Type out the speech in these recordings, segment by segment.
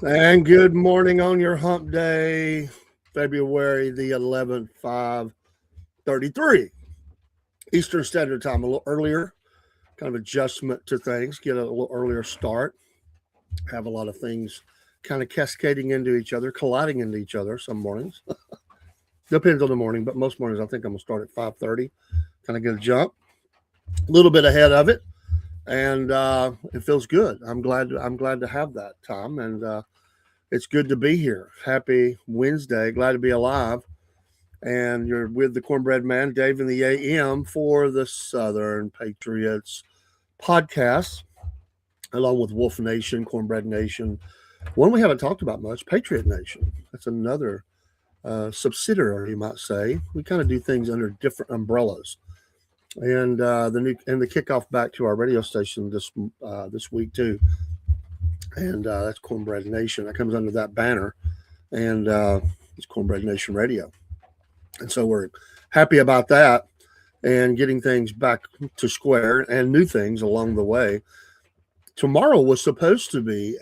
And good morning on your hump day, February the 11th, 5:33 Eastern Standard Time, a little earlier, kind of adjustment to things, get a little earlier start, have a lot of things kind of cascading into each other, colliding into each other some mornings. Depends on the morning, but most mornings I think I'm going to start at 5:30, kind of get a jump, a little bit ahead of it. And it feels good. I'm glad to have that time, and it's good to be here. Happy Wednesday. Glad to be alive. And you're with the Cornbread Man, Dave in the AM for the Southern Patriots podcast, along with Wolf Nation, Cornbread Nation. One we haven't talked about much, Patriot Nation. That's another subsidiary, you might say. We kind of do things under different umbrellas. And the kickoff back to our radio station this week too, and that's Cornbread Nation. That comes under that banner, and it's Cornbread Nation Radio. And so we're happy about that and getting things back to square and new things along the way. Tomorrow was supposed to be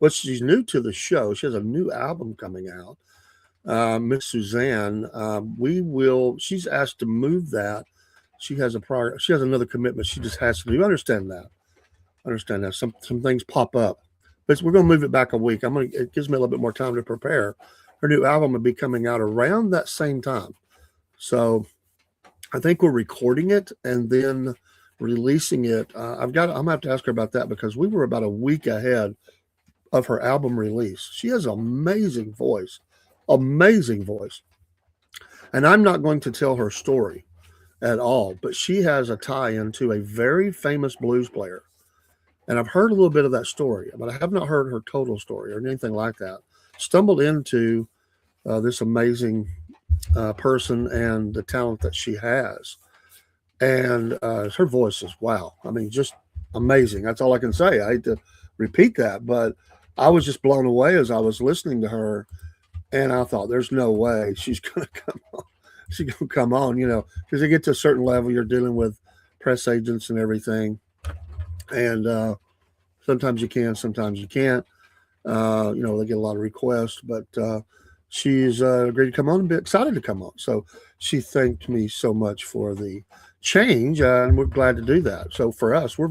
she's new to the show. She has a new album coming out. Miss Suzanne, she's asked to move that. She has another commitment she just has to do. You understand that. Some things pop up, but we're going to move it back a week. It gives me a little bit more time to prepare. Her new album will be coming out around that same time. So I think we're recording it and then releasing it. I'm going to have to ask her about that because we were about a week ahead of her album release. She has an amazing voice. And I'm not going to tell her story at all, but she has a tie into a very famous blues player. And I've heard a little bit of that story, but I have not heard her total story or anything like that. Stumbled into this amazing person and the talent that she has. And her voice is wow. I mean, just amazing. That's all I can say. I hate to repeat that, but I was just blown away as I was listening to her. And I thought, there's no way she's going to come on. She's going to come on, because you get to a certain level, you're dealing with press agents and everything. And sometimes you can, sometimes you can't. They get a lot of requests, but she's agreed to come on and be excited to come on. So she thanked me so much for the change, and we're glad to do that. So for us, we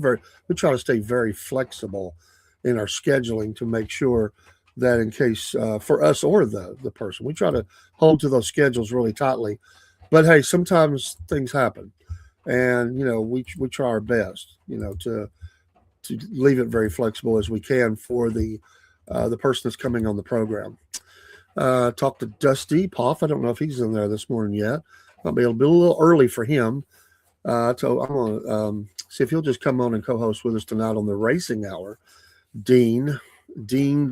try to stay very flexible in our scheduling to make sure that in case for us or the person, we try to hold to those schedules really tightly. But hey, sometimes things happen, and we try our best, to leave it very flexible as we can for the person that's coming on the program. Talked to Dusty Poff. I don't know if he's in there this morning yet. Might be a little early for him. So I'm gonna see if he'll just come on and co-host with us tonight on the Racing Hour. Dean,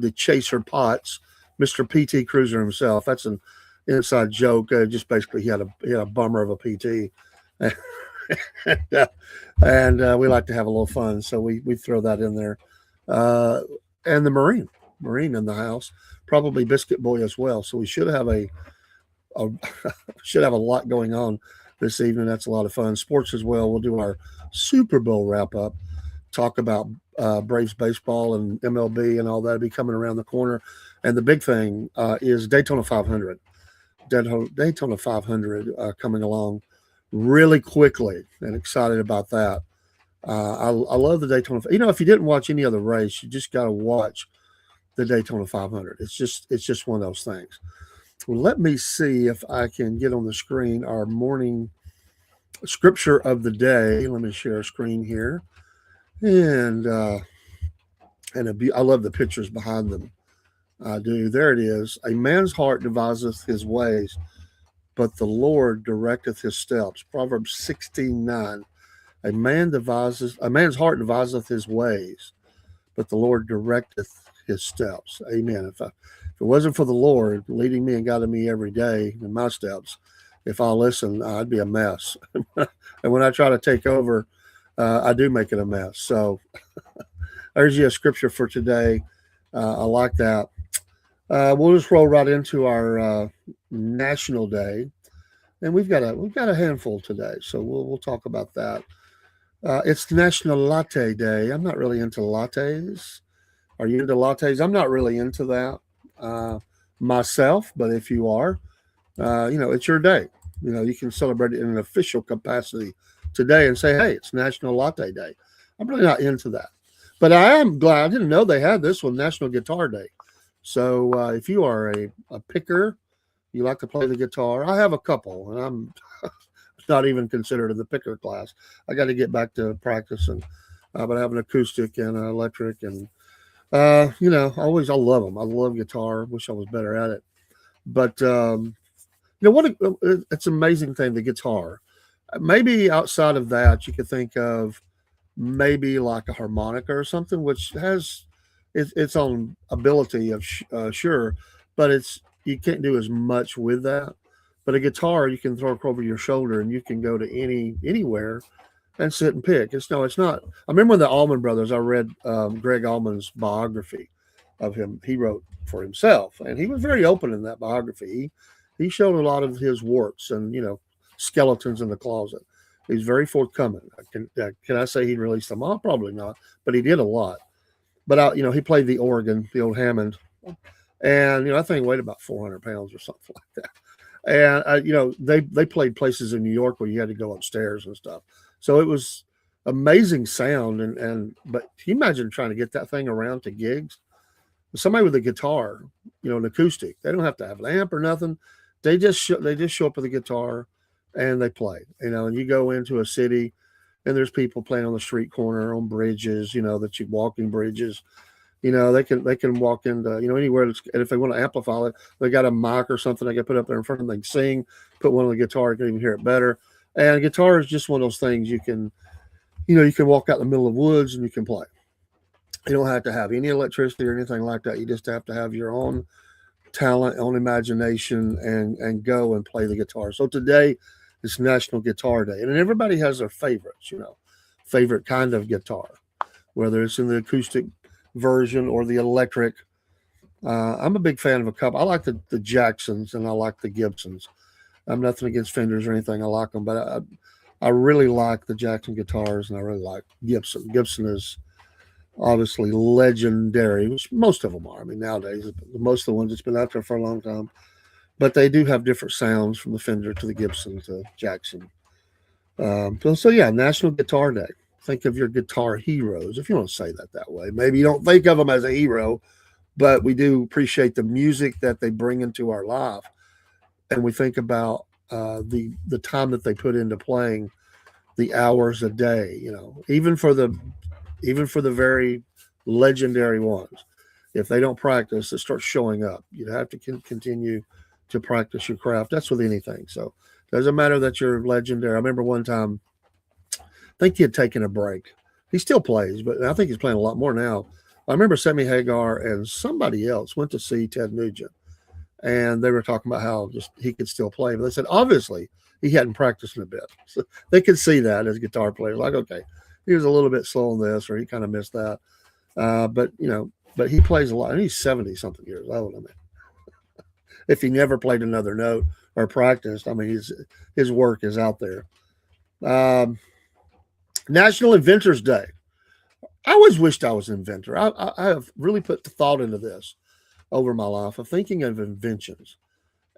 the Chaser Potts, Mr. PT Cruiser himself. That's an inside joke. Just basically, he had a bummer of a PT, and we like to have a little fun, so we throw that in there. And the Marine in the house, probably Biscuit Boy as well. So we should have a lot going on this evening. That's a lot of fun. Sports as well. We'll do our Super Bowl wrap up. Talk about Braves baseball and MLB and all that will be coming around the corner. And the big thing is Daytona 500. Daytona 500 coming along really quickly, and excited about that. I love the Daytona. If you didn't watch any other race, you just got to watch the Daytona 500. It's just one of those things. Well, let me see if I can get on the screen our morning scripture of the day. Let me share a screen here. And I love the pictures behind them. I do. There it is. A man's heart deviseth his ways, but the Lord directeth his steps. Proverbs 16:9. A man's heart deviseth his ways, but the Lord directeth his steps. Amen. If it wasn't for the Lord leading me and guiding me every day in my steps, if I listen, I'd be a mess. And when I try to take over, I do make it a mess. So there's your scripture for today. I like that. We'll just roll right into our National Day, and we've got a handful today. So we'll talk about that. It's National Latte Day. I'm not really into lattes, Are you into lattes? I'm not really into that uh, myself, but if you are, it's your day. You can celebrate it in an official capacity today and say, hey, it's National Latte Day. I'm really not into that. But I am glad. I didn't know they had this one, National Guitar Day. So if you are a picker, you like to play the guitar. I have a couple, and I'm not even considered in the picker class. I got to get back to practicing. But I have an acoustic and an electric, and I love them. I love guitar. Wish I was better at it. But it's an amazing thing, the guitar. Maybe outside of that, you could think of maybe like a harmonica or something, which has its own ability of sure, but you can't do as much with that. But a guitar, you can throw it over your shoulder and you can go to anywhere and sit and pick. It's not. I remember when the Allman Brothers. I read Greg Allman's biography of him. He wrote for himself, and he was very open in that biography. He showed a lot of his warts and skeletons in the closet. He's very forthcoming. Can I say he released them all? Probably not, but he did a lot. But he played the organ, the old Hammond, and I think he weighed about 400 pounds or something like that. And they played places in New York where you had to go upstairs and stuff. So it was amazing sound. But can you imagine trying to get that thing around to gigs? Somebody with a guitar, an acoustic. They don't have to have an amp or nothing. They just show up with a guitar and they play. And you go into a city and there's people playing on the street corner, on bridges, that you walking bridges. They can walk into anywhere. And if they want to amplify it, they got a mic or something they can put up there in front of them. They can sing, put one on the guitar, you can even hear it better. And guitar is just one of those things you can walk out in the middle of woods and you can play. You don't have to have any electricity or anything like that. You just have to have your own talent, own imagination, and go and play the guitar. So today is National Guitar Day, and everybody has their favorites. Favorite kind of guitar, whether it's in the acoustic version or the electric. I'm a big fan of a couple. I like the Jacksons and I like the Gibsons. I'm nothing against Fenders or anything. I like them, but I really like the Jackson guitars, and I really like Gibson. Gibson is obviously legendary, which most of them are. I mean, nowadays, most of the ones that's been out there for a long time, but they do have different sounds from the Fender to the Gibson to Jackson. So yeah, National Guitar Day. Think of your guitar heroes, if you want to say that way. Maybe you don't think of them as a hero, but we do appreciate the music that they bring into our life, and we think about the time that they put into playing, the hours a day. Even for the very legendary ones, if they don't practice, it starts showing up. You have to continue to practice your craft. That's with anything. So it doesn't matter that you're legendary. I remember one time, I think he had taken a break. He still plays, but I think he's playing a lot more now. I remember Sammy Hagar and somebody else went to see Ted Nugent, and they were talking about how just he could still play. But they said obviously he hadn't practiced in a bit, so they could see that as guitar players. Like, okay, he was a little bit slow on this, or he kind of missed that. But he plays a lot, and he's 70 something years old. I mean, if he never played another note or practiced, I mean, his work is out there. National Inventors Day. I always wished I was an inventor. I have really put the thought into this over my life of thinking of inventions,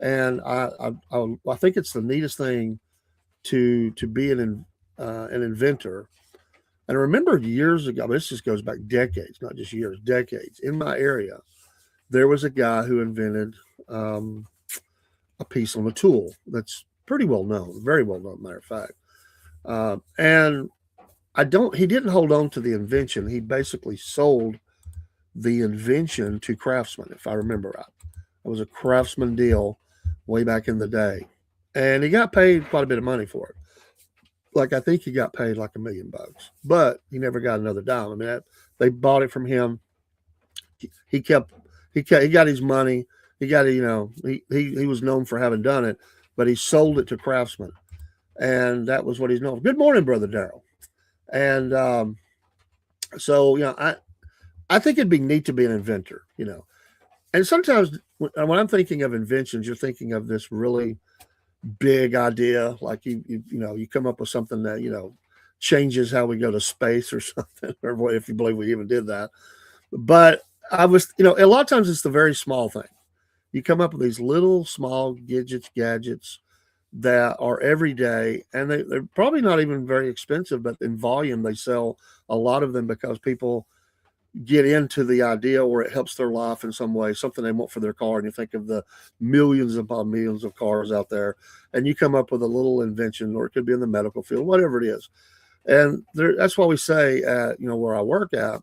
and I think it's the neatest thing to be an inventor. And I remember years ago, this just goes back decades, not just years, decades. In my area, there was a guy who invented a piece on a tool that's pretty well known, very well known, matter of fact. And he didn't hold on to the invention. He basically sold the invention to craftsmen, if I remember right. It was a craftsman deal way back in the day. And he got paid quite a bit of money for it. Like, I think he got paid like $1 million, but he never got another dime. I mean, they bought it from him. He got his money. He got, he was known for having done it, but he sold it to craftsmen. And that was what he's known for. Good morning, Brother Darrell. And so, I think it'd be neat to be an inventor, And sometimes when I'm thinking of inventions, you're thinking of this really big idea, like you come up with something that changes how we go to space or something, or if you believe we even did that. But I was, a lot of times it's the very small thing. You come up with these little small gadgets that are every day, and they're probably not even very expensive, but in volume, they sell a lot of them because people get into the idea or it helps their life in some way, something they want for their car. And you think of the millions upon millions of cars out there, and you come up with a little invention, or it could be in the medical field, whatever it is. And that's why we say at, where I work at,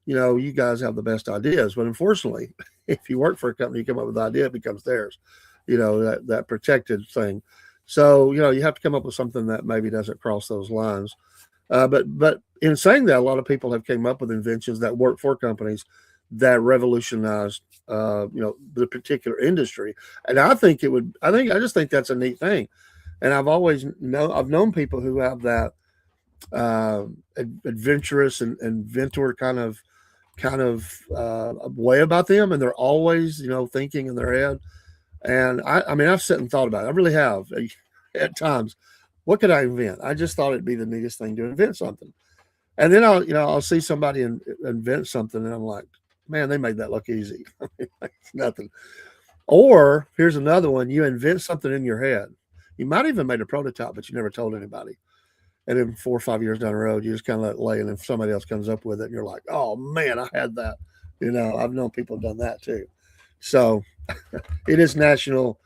you guys have the best ideas. But unfortunately, if you work for a company, you come up with an idea, it becomes theirs, that protected thing. So, you have to come up with something that maybe doesn't cross those lines. But in saying that, a lot of people have came up with inventions that work for companies that revolutionized, the particular industry. And I just think that's a neat thing. And I've known people who have that uh, adventurous and inventor kind of way about them, and they're always thinking in their head. And I mean, I've sat and thought about it. I really have at times. What could I invent? I just thought it'd be the neatest thing to invent something. And then I'll see somebody invent something, and I'm like, man, they made that look easy. It's nothing. Or here's another one: you invent something in your head. You might even made a prototype, but you never told anybody. And then 4 or 5 years down the road, you just kind of let it lay, and if somebody else comes up with it, and you're like, oh man, I had that. I've known people have done that too. So it is National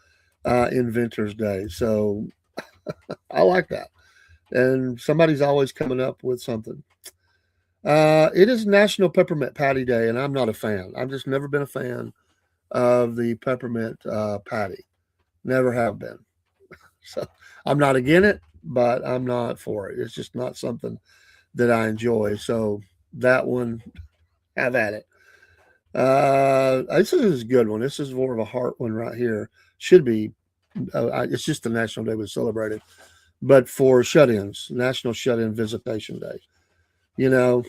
Inventors Day. So I like that. And somebody's always coming up with something. It is National Peppermint Patty Day, and I'm not a fan. I've just never been a fan of the peppermint patty. Never have been. So I'm not against it, but I'm not for it. It's just not something that I enjoy. So that one, have at it. This is a good one. This is more of a heart one right here. Should be. It's just the national day we celebrated, but for shut-ins, National Shut-in Visitation Day. You know,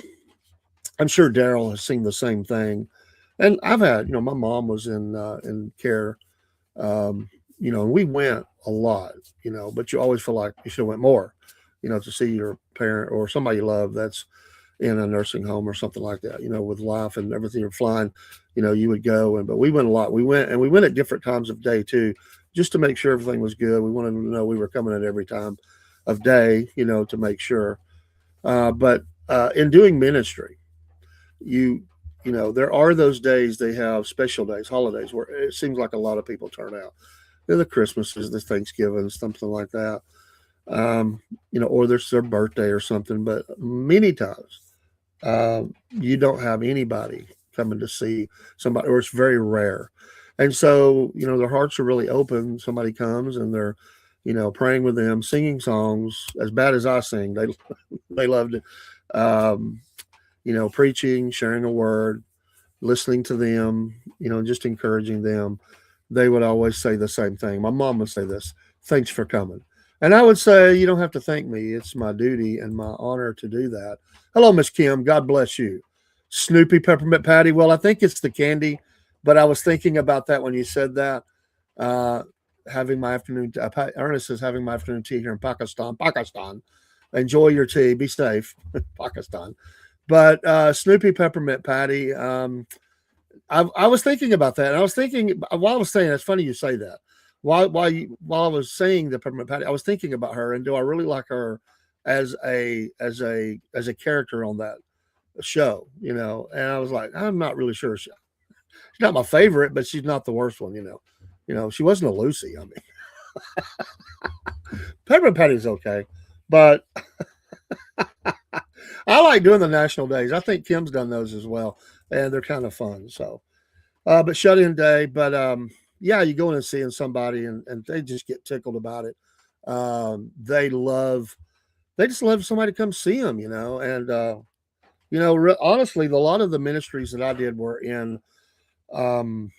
I'm sure Daryl has seen the same thing, and I've had. My mom was in care. And we went a lot. But you always feel like you should have went more. To see your parent or somebody you love that's in a nursing home or something like that. With life and everything you're flying, you would go. But we went a lot. We went at different times of day too, just to make sure everything was good. We wanted to know we were coming at every time of day, to make sure. But in doing ministry, there are those days, they have special days, holidays, where it seems like a lot of people turn out. The Christmases, the Thanksgiving, something like that. Or there's their birthday or something. But many times, you don't have anybody coming to see somebody, or it's very rare. And so, their hearts are really open. Somebody comes and they're, praying with them, singing songs as bad as I sing. They loved it. Preaching, sharing a word, listening to them, just encouraging them. They would always say the same thing. My mom would say this: "Thanks for coming." And I would say, "You don't have to thank me. It's my duty and my honor to do that." Hello, Miss Kim. God bless you. Snoopy Peppermint Patty. Well, I think it's the candy, but I was thinking about that when you said that. Uh, having my afternoon, Ernest is having my afternoon tea here in Pakistan. Pakistan. Enjoy your tea. Be safe, Pakistan. But Snoopy Peppermint Patty. I was thinking about that, and I was thinking while I was saying, it's funny you say that. While I was saying the peppermint patty, I was thinking about her, and do I really like her as a character on that show? And I was like, I'm not really sure. She's not my favorite, but she's not the worst one. She wasn't a Lucy. I mean, peppermint patty's okay, but I like doing the national days. I think Kim's done those as well, and they're kind of fun. So, but shut in day. But yeah, you go in and seeing somebody, and they just get tickled about it. They just love somebody to come see them, And honestly, a lot of the ministries that I did were in um,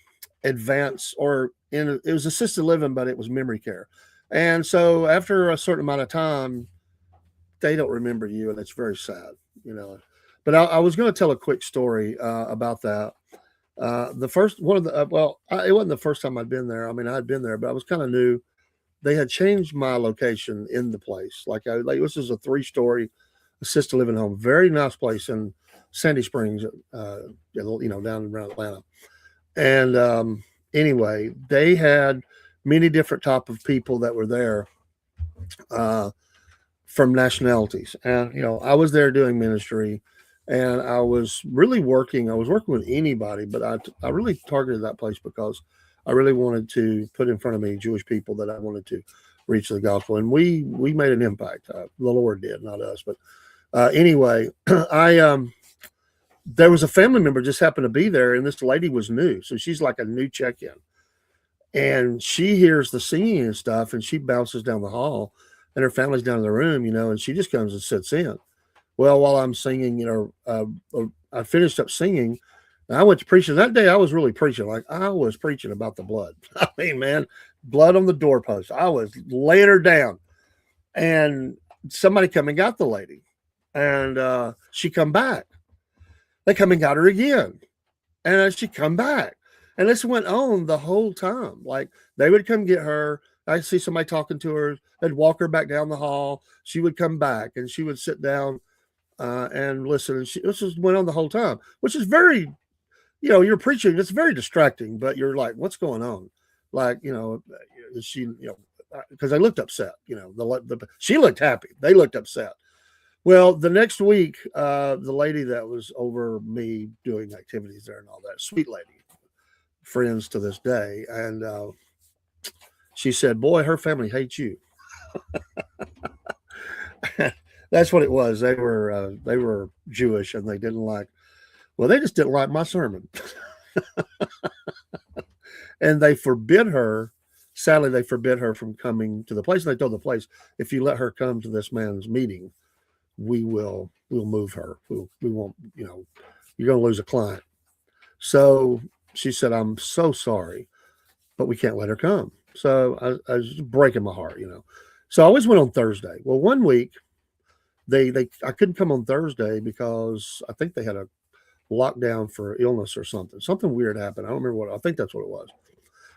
advanced, or it was assisted living, but it was memory care. And so after a certain amount of time, they don't remember you, and it's very sad. But I was going to tell a quick story about that. The first one of the it wasn't the first time I'd been there. I mean, I'd been there, but I was kind of new. They had changed my location in the place. Like this is a 3-story assisted living home, very nice place, and Sandy Springs, down around Atlanta. And anyway, they had many different type of people that were there uh, from nationalities. And I was there doing ministry, and I was really working. I was working with anybody, but I really targeted that place because I really wanted to put in front of me Jewish people that I wanted to reach the gospel, and we made an impact. The Lord did, not us. But anyway, I there was a family member just happened to be there, and this lady was new, so she's like a new check-in, and she hears the singing and stuff, and she bounces down the hall, and her family's down in the room, and she just comes and sits in. Well, while I'm singing, I finished up singing, and I went to preaching that day. I was really preaching, like I was preaching about the blood. I mean, man, blood on the doorpost. I was laying her down, and somebody come and got the lady, and she come back. They come and got her again, and she come back, and this went on the whole time. Like they would come get her. I'd see somebody talking to her. They'd walk her back down the hall. She would come back, and she would sit down and listen. And this just went on the whole time, which is very, you're preaching. It's very distracting, but you're like, what's going on? Like, she, because they looked upset. She looked happy. They looked upset. Well, the next week, the lady that was over me doing activities there and all that, sweet lady, friends to this day, and she said, "Boy, her family hates you." That's what it was. They were Jewish, and they didn't like. Well, they just didn't like my sermon, and they forbid her. Sadly, they forbid her from coming to the place. And they told the place, if you let her come to this man's meeting, we'll move her. We won't, you're going to lose a client. So she said, "I'm so sorry, but we can't let her come." So I was breaking my heart, So I always went on Thursday. Well, one week I couldn't come on Thursday because I think they had a lockdown for illness or something. Something weird happened. I don't remember what. I think that's what it was.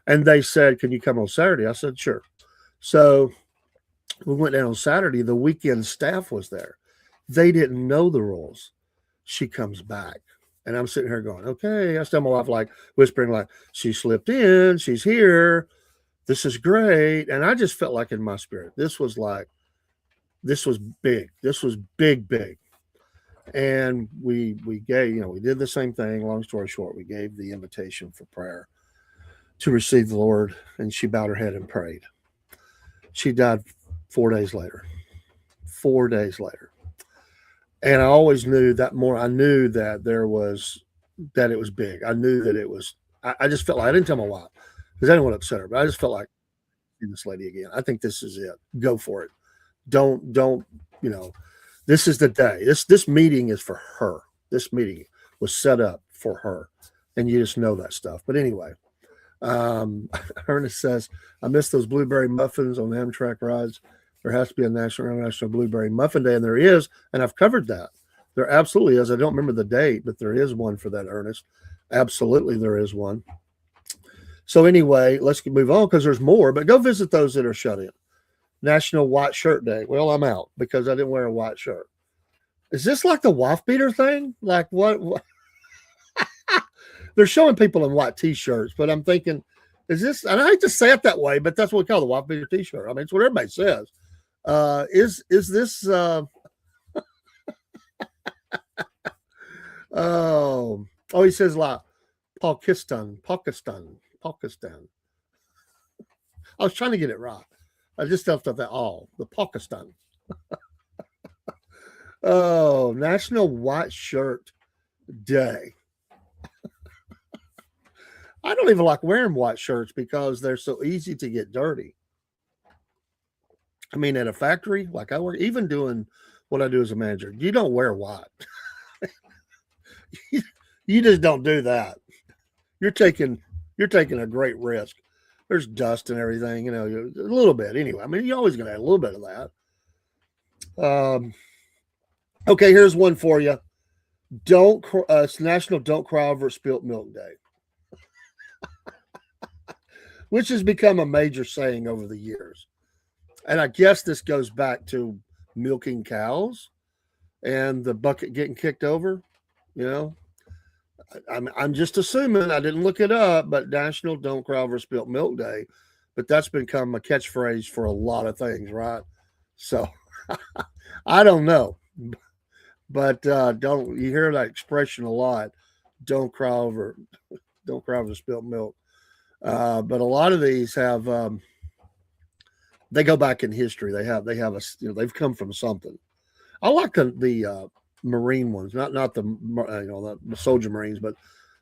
And they said, "Can you come on Saturday?" I said, "Sure." So we went down on Saturday. The weekend staff was there. They didn't know the rules. She comes back, and I'm sitting here going, "Okay." I tell my wife, like whispering, like, "She slipped in. She's here. This is great." And I just felt like in my spirit, this was big. This was big, big. And we gave, we did the same thing. Long story short, we gave the invitation for prayer to receive the Lord, and she bowed her head and prayed. She died 4 days later. 4 days later. And I always knew that more. I knew that it was big. I knew that it was, I just felt like, I didn't tell my wife because I didn't want to upset her, but I just felt like, see this lady again. I think this is it. Go for it. Don't, this is the day. This meeting is for her. This meeting was set up for her. And you just know that stuff. But anyway, Ernest says, "I miss those blueberry muffins on Amtrak rides. There has to be a national international blueberry muffin day," and there is, and I've covered that. There absolutely is. I don't remember the date, but there is one for that, Ernest. Absolutely, there is one. So anyway, let's move on because there's more. But go visit those that are shut in. National White Shirt Day. Well, I'm out because I didn't wear a white shirt. Is this like the wife beater thing? Like what? They're showing people in white T-shirts, but I'm thinking, is this? And I hate to say it that way, but that's what we call the wife beater T-shirt. I mean, it's what everybody says. Is this? Oh, he says like Pakistan. I was trying to get it right. I just left out that the Pakistan. Oh, National White Shirt Day. I don't even like wearing white shirts because they're so easy to get dirty. I mean, at a factory, like I work, even doing what I do as a manager, you don't wear white. You just don't do that. You're taking a great risk. There's dust and everything, a little bit anyway. I mean, you're always going to have a little bit of that. Okay, here's one for you. It's National Don't Cry Over Spilt Milk Day, which has become a major saying over the years. And I guess this goes back to milking cows and the bucket getting kicked over. You know, I'm just assuming. I didn't look it up, but National Don't Cry Over Spilt Milk Day. But that's become a catchphrase for a lot of things, right? So I don't know, but don't you hear that expression a lot? Don't cry over, don't cry over spilt milk. But a lot of these have they go back in history. They have a they've come from something. I like the marine ones, not the the soldier marines, but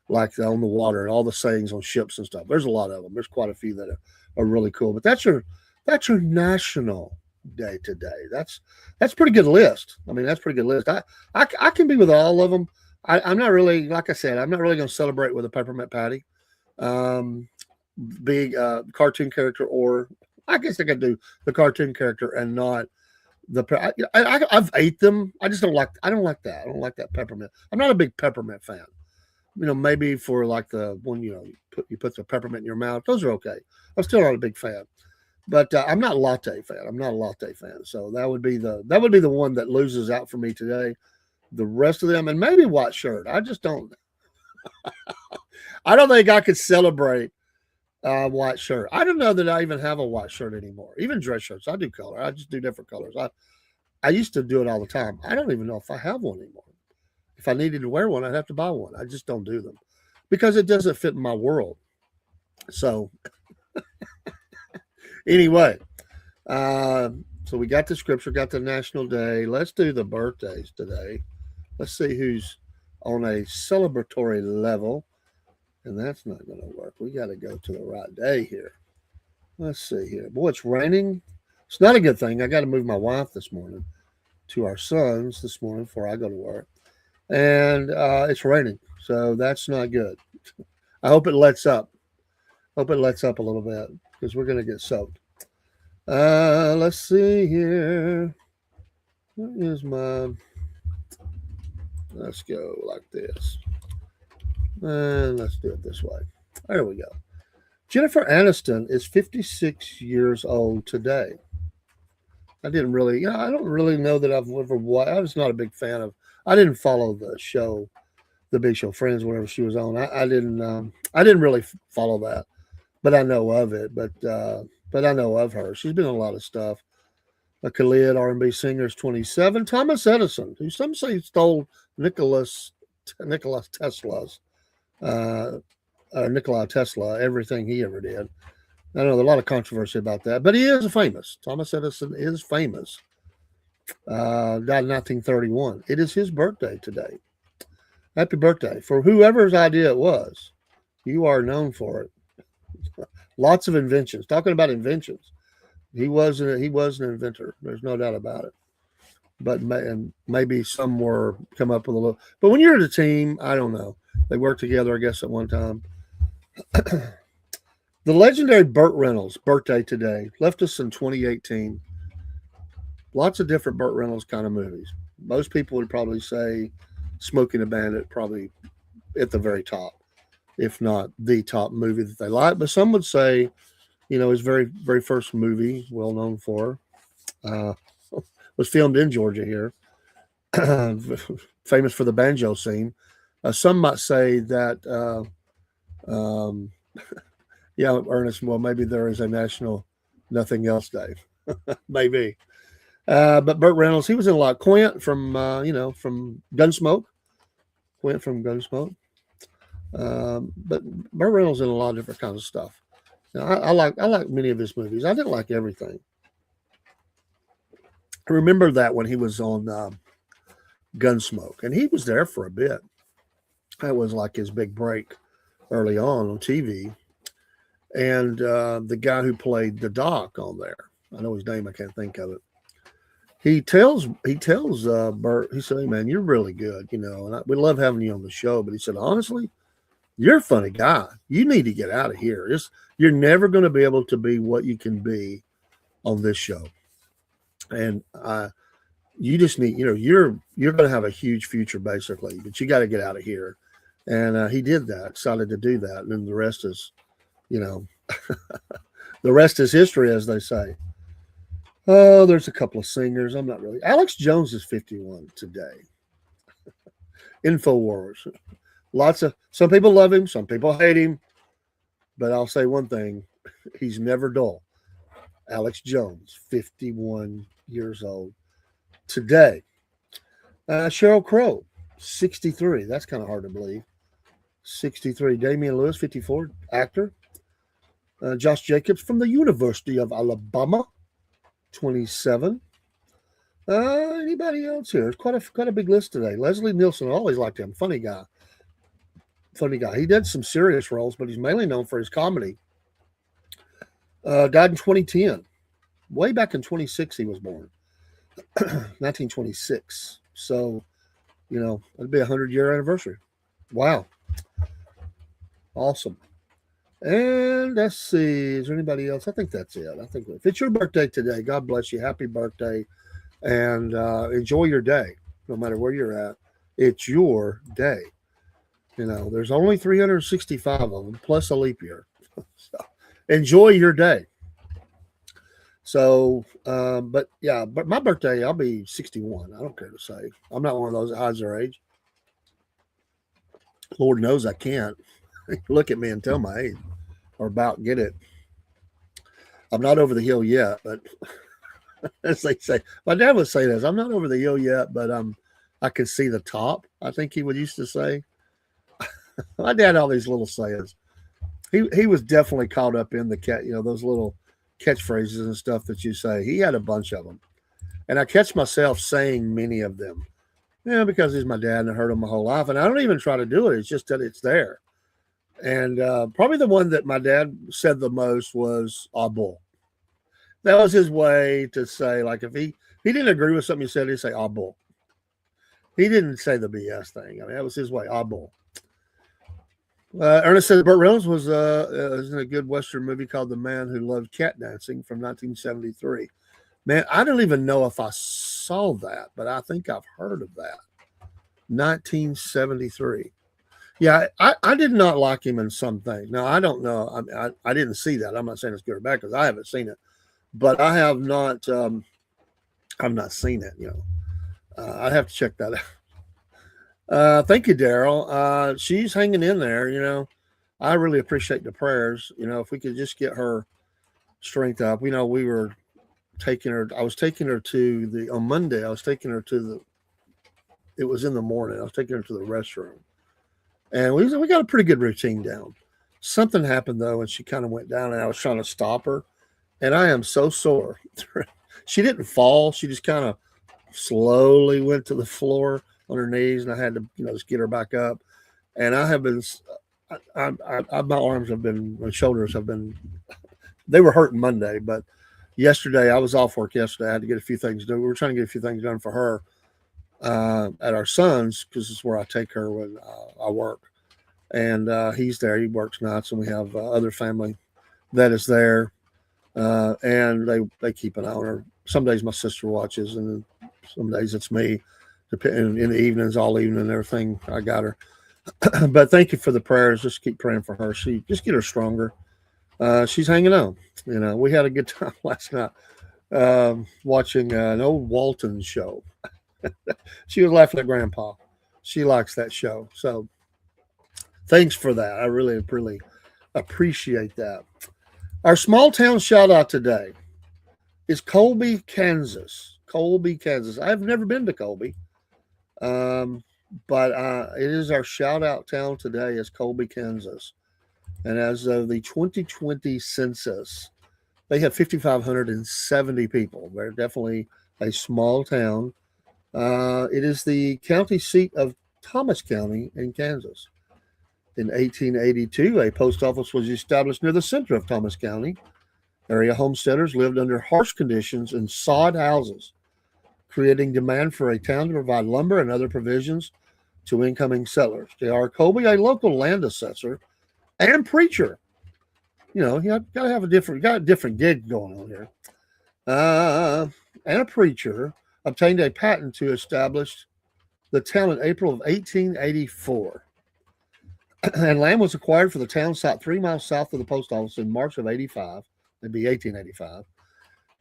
like on the water and all the sayings on ships and stuff. There's a lot of them. There's quite a few that are really cool. But that's your national day today. That's pretty good list. I mean, that's pretty good list. I can be with all of them. I'm not really, like I said, I'm not really going to celebrate with a peppermint patty, um, big cartoon character, or I guess I could do the cartoon character and not I've ate them. I just don't like. I don't like that. I don't like that peppermint. I'm not a big peppermint fan. Maybe for like the one you put the peppermint in your mouth. Those are okay. I'm still not a big fan. But I'm not a latte fan. I'm not a latte fan. So that would be the one that loses out for me today. The rest of them, and maybe white shirt. I just don't. I don't think I could celebrate white shirt. I don't know that I even have a white shirt anymore. Even dress shirts, I do color. I just do different colors. I used to do it all the time. I don't even know if I have one anymore. If I needed to wear one, I'd have to buy one. I just don't do them because it doesn't fit in my world. So anyway, so we got the scripture, got the national day. Let's do the birthdays today. Let's see who's on a celebratory level. And that's not going to work. We got to go to the right day here. Let's see here. Boy, it's raining. It's not a good thing. I got to move my wife this morning to our sons this morning before I go to work. And it's raining. So that's not good. I hope it lets up. Hope it lets up a little bit because we're going to get soaked. Let's see here. What is my... Let's go like this. And let's do it this way. There we go. Jennifer Aniston is 56 years old today. I don't really know that I've ever watched. I was not a big fan of. I didn't follow the show, The Big Show Friends, whenever she was on. I didn't really follow that, but I know of it. But I know of her. She's been on a lot of stuff. A Khalid R&B singer is 27. Thomas Edison, who some say stole Nikola Tesla's. Nikola Tesla, everything he ever did. I know there's a lot of controversy about that, but he is famous. Thomas Edison is famous. Died in 1931. It is his birthday today. Happy birthday. For whoever's idea it was, you are known for it. Lots of inventions. Talking about inventions, he was an inventor. There's no doubt about it. But maybe some were come up with a little. But when you're in a team, I don't know. They worked together, I guess, at one time. The legendary Burt Reynolds' birthday today left us in 2018. Lots of different Burt Reynolds kind of movies. Most people would probably say Smoking a Bandit, probably at the very top, if not the top movie that they like. But some would say, his very, very first movie, well known for, was filmed in Georgia here, famous for the banjo scene. Some might say that, Ernest, well, maybe there is a national nothing else day. Maybe. But Burt Reynolds, he was in a lot. Quint from Gunsmoke. Quint from Gunsmoke. But Burt Reynolds in a lot of different kinds of stuff. Now, I like many of his movies. I didn't like everything. I remember that when he was on Gunsmoke, and he was there for a bit. That was like his big break early on TV. And the guy who played the doc on there, I know his name, I can't think of it. He tells Burt, he said, "Hey man, you're really good, and we love having you on the show." But he said, honestly, you're a funny guy. You need to get out of here. You're never going to be able to be what you can be on this show. And you just need, you're going to have a huge future basically, but you got to get out of here. And he did that, decided to do that. And then the rest is, the rest is history, as they say. Oh, there's a couple of singers. I'm not really. Alex Jones is 51 today. InfoWars. Some people love him, some people hate him, but I'll say one thing: he's never dull. Alex Jones, 51 years old today. Sheryl Crow, 63. That's kind of hard to believe. 63. Damian Lewis, 54, actor. Josh Jacobs from the University of Alabama, 27. Anybody else here? It's quite a big list today. Leslie Nielsen, I always liked him. Funny guy. He did some serious roles, but he's mainly known for his comedy. Died in 2010. Way back in 26, he was born. 1926. So, it'd be a 100-year anniversary. Wow. Awesome. And let's see, is there anybody else? I think that's it. I think if it's your birthday today, God bless you. Happy birthday. And enjoy your day, no matter where you're at. It's your day. There's only 365 of them, plus a leap year. So, enjoy your day. So, but my birthday, I'll be 61. I don't care to say. I'm not one of those that hides their age. Lord knows I can't. Look at me and tell my age or about get it. I'm not over the hill yet, but as they say, my dad would say this, I'm not over the hill yet, but I can see the top. I think he would used to say. My dad had all these little sayings. He was definitely caught up in those little catchphrases and stuff that you say. He had a bunch of them. And I catch myself saying many of them. Because he's my dad and I heard him my whole life. And I don't even try to do it. It's just that it's there. And probably the one that my dad said the most was "ah bull." That was his way to say, like, if he didn't agree with something you said, he'd say "ah bull." He didn't say the BS thing. I mean, that was his way, "ah bull." Ernest says Burt Reynolds was in a good Western movie called The Man Who Loved Cat Dancing from 1973. Man, I don't even know if I saw that, but I think I've heard of that. 1973. Yeah, I did not like him in some things. Now, I don't know. I mean, I didn't see that. I'm not saying it's good or bad because I haven't seen it. But I have not I've not seen it, I'd have to check that out. Thank you, Daryl. She's hanging in there, I really appreciate the prayers. If we could just get her strength up. We were taking her. I was taking her on Monday. I was taking her it was in the morning. I was taking her to the restroom. And we got a pretty good routine down. Something happened, though, and she kind of went down, and I was trying to stop her. And I am so sore. She didn't fall. She just kind of slowly went to the floor on her knees, and I had to, just get her back up. And I have been, my arms have been, my shoulders have been, they were hurting Monday, but yesterday, I was off work yesterday. I had to get a few things done. We were trying to get a few things done for her at our son's, because it's where I take her when I work. And he's there. He works nights, and we have other family that is there. And they keep an eye on her. Some days my sister watches, and some days it's me. Depending in the evenings, all evening, and everything. I got her. But thank you for the prayers. Just keep praying for her. Just get her stronger. She's hanging on. We had a good time last night watching an old Walton show. She was laughing at Grandpa. She likes that show. So thanks for that. I really, really appreciate that. Our small town shout out today is Colby, Kansas. Colby, Kansas. I've never been to Colby. But it is our shout out town today is Colby, Kansas. And as of the 2020 census, they have 5,570 people. They're definitely a small town. It is the county seat of Thomas County in Kansas. In 1882, a post office was established near the center of Thomas County. Area homesteaders lived under harsh conditions in sod houses, creating demand for a town to provide lumber and other provisions to incoming settlers. J.R. Colby, a local land assessor and preacher. You got to have a different gig going on here. And a preacher obtained a patent to establish the town in April of 1884. And land was acquired for the town site 3 miles south of the post office in March of 85. It'd be 1885.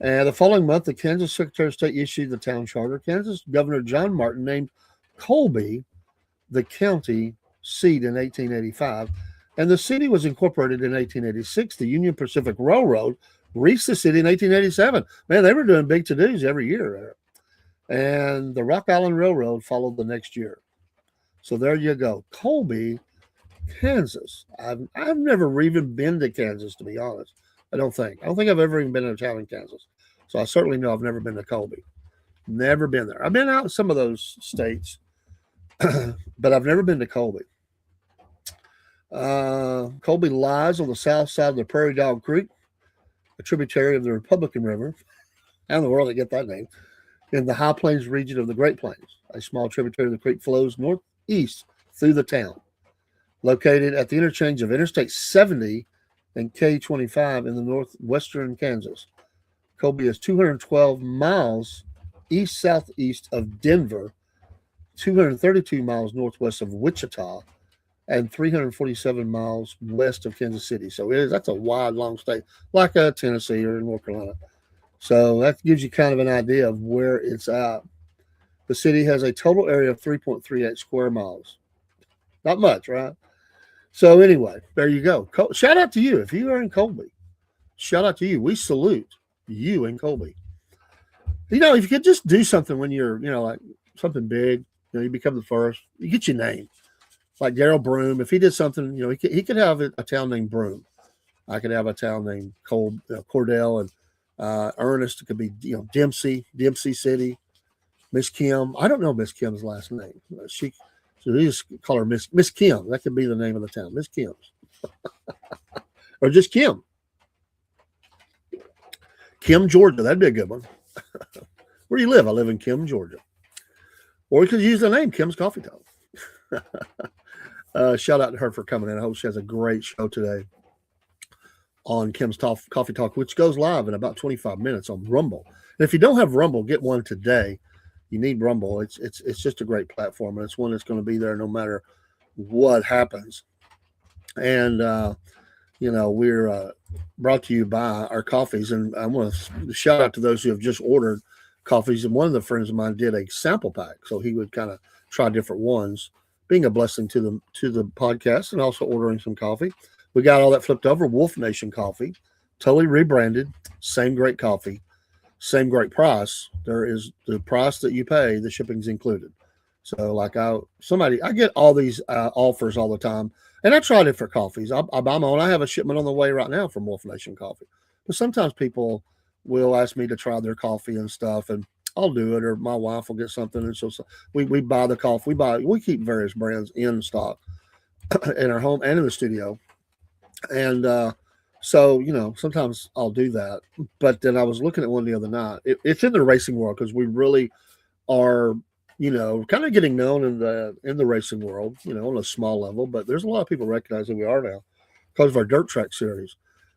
And the following month, the Kansas Secretary of State issued the town charter. Kansas Governor John Martin named Colby the county seat in 1885, and the city was incorporated in 1886. The Union Pacific Railroad reached the city in 1887. Man, they were doing big to-dos every year. And the Rock Island Railroad followed the next year. So there you go. Colby, Kansas. I've never even been to Kansas, to be honest. I don't think I've ever even been in a town in Kansas. So I certainly know I've never been to Colby. Never been there. I've been out in some of those states, but I've never been to Colby. Colby lies on the south side of the Prairie Dog Creek, a tributary of the Republican River. How in the world they get that name? In the High Plains region of the Great Plains. A small tributary of the creek flows northeast through the town. Located at the interchange of Interstate 70 and K-25 in the northwestern Kansas. Colby is 212 miles east-southeast of Denver, 232 miles northwest of Wichita, and 347 miles west of Kansas City. So that's a wide, long state, like Tennessee or North Carolina. So that gives you kind of an idea of where it's at. The city has a total area of 3.38 square miles. Not much, right? So anyway, there you go. Shout out to you if you are in Colby. Shout out to you. We salute you in Colby. If you could just do something when you're, like something big, you become the first, you get your name. Like Daryl Broom, if he did something, he could have a town named Broom. I could have a town named Cordell, and Ernest. It could be, Dempsey City, Miss Kim. I don't know Miss Kim's last name. So we just call her Miss Kim. That could be the name of the town, Miss Kim's, or just Kim. Kim, Georgia. That'd be a good one. Where do you live? I live in Kim, Georgia. Or we could use the name Kim's Coffee Talk. Shout out to her for coming in. I hope she has a great show today on Kim's Coffee Talk, which goes live in about 25 minutes on Rumble. And if you don't have Rumble, get one today. You need Rumble. It's just a great platform, and it's one that's going to be there no matter what happens. And we're brought to you by our coffees, and I want to shout out to those who have just ordered coffees. And one of the friends of mine did a sample pack, so he would kind of try different ones, being a blessing to the podcast, and also ordering some coffee. We got all that flipped over. Wolf Nation coffee, totally rebranded, same great coffee, same great price. There is the price that you pay, the shipping's included. So like I get all these offers all the time, and I try different coffees. I buy my own. I have a shipment on the way right now from Wolf Nation Coffee. But sometimes people will ask me to try their coffee and stuff, and I'll do it, or my wife will get something, and so we buy the coffee. We keep various brands in stock in our home and in the studio, and so sometimes I'll do that. But then I was looking at one the other night. It's in the racing world because we really are, kind of getting known in the racing world, on a small level. But there's a lot of people recognize who we are now because of our dirt track series,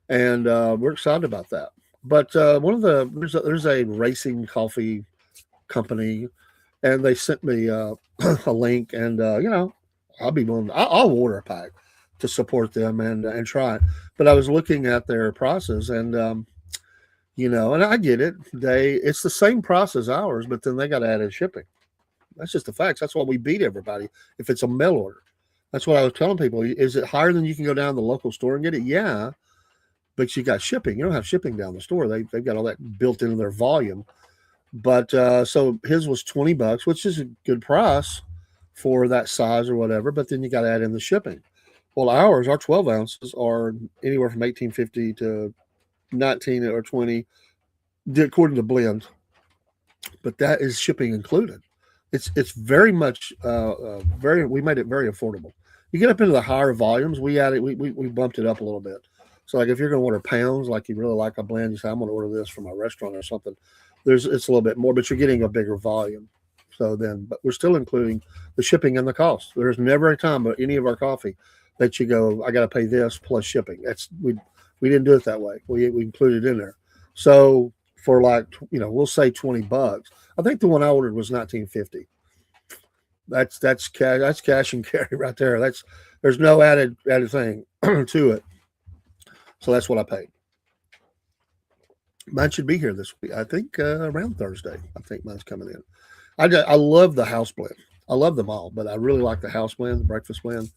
and we're excited about that. But there's a racing coffee company, and they sent me a link, and I'll be willing. I'll order a pack to support them and try it. But I was looking at their prices, and and I get it. It's the same price as ours, but then they got added shipping. That's just the facts. That's why we beat everybody if it's a mail order. That's what I was telling people. Is it higher than you can go down to the local store and get it? Yeah. But you got shipping. You don't have shipping down the store. They've got all that built into their volume. But so his was $20, which is a good price for that size or whatever. But then you got to add in the shipping. Well, our 12 ounces are anywhere from $18.50 to $19 or $20, according to blend. But that is shipping included. It's very much we made it very affordable. You get up into the higher volumes, we bumped it up a little bit. So like if you're going to order pounds, like you really like a blend, you say I'm going to order this for my restaurant or something. It's a little bit more, but you're getting a bigger volume. But we're still including the shipping and the cost. There's never a time but any of our coffee that you go, I got to pay this plus shipping. We didn't do it that way. We included it in there. So for we'll say $20. I think the one I ordered was $19.50. That's cash. That's cash and carry right there. There's no added thing to it. So that's what I paid. Mine should be here this week. I think around Thursday. I think mine's coming in. I love the house blend. I love them all, but I really like the house blend, the breakfast blend.